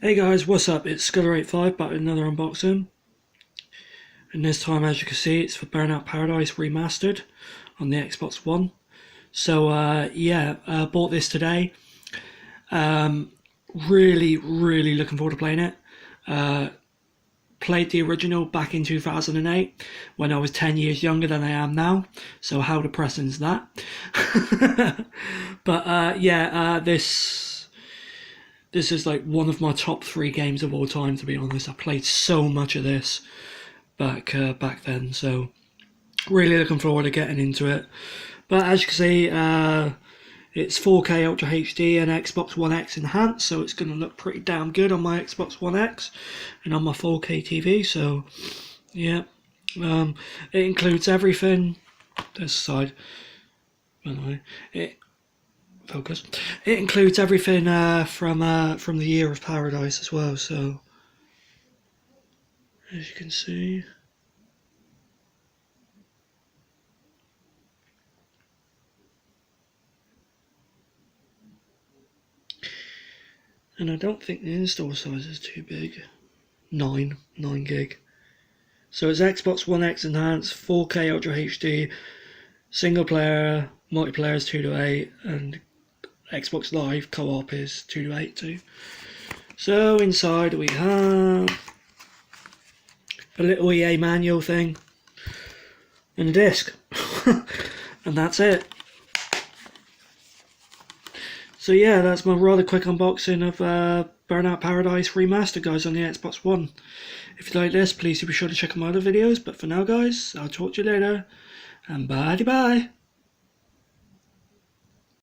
Hey guys, what's up? It's Scudder85 back with another unboxing. And this time, as you can see, it's for Burnout Paradise Remastered on the Xbox One. So bought this today. Really looking forward to playing it. Played the original back in 2008 when I was 10 years younger than I am now. So how depressing is that? But this is like one of my top 3 games of all time, to be honest. I played so much of this back then, so really looking forward to getting into it. But as you can see, it's 4K Ultra HD and Xbox One X enhanced, so it's going to look pretty damn good on my Xbox One X and on my 4K TV. So yeah, it includes everything. This side, anyway, focus. It includes everything from the Year of Paradise as well. So as you can see. And I don't think the install size is too big. 9 gig. So it's Xbox One X enhanced, 4K Ultra HD, single player, multiplayer is 2 to 8, and Xbox Live co-op is 2 to 8 too. So inside we have a little EA manual thing and a disc. And that's it. So yeah, that's my rather quick unboxing of Burnout Paradise Remastered, guys, on the Xbox One. If you like this, please be sure to check out my other videos. But for now, guys, I'll talk to you later. And bye-bye.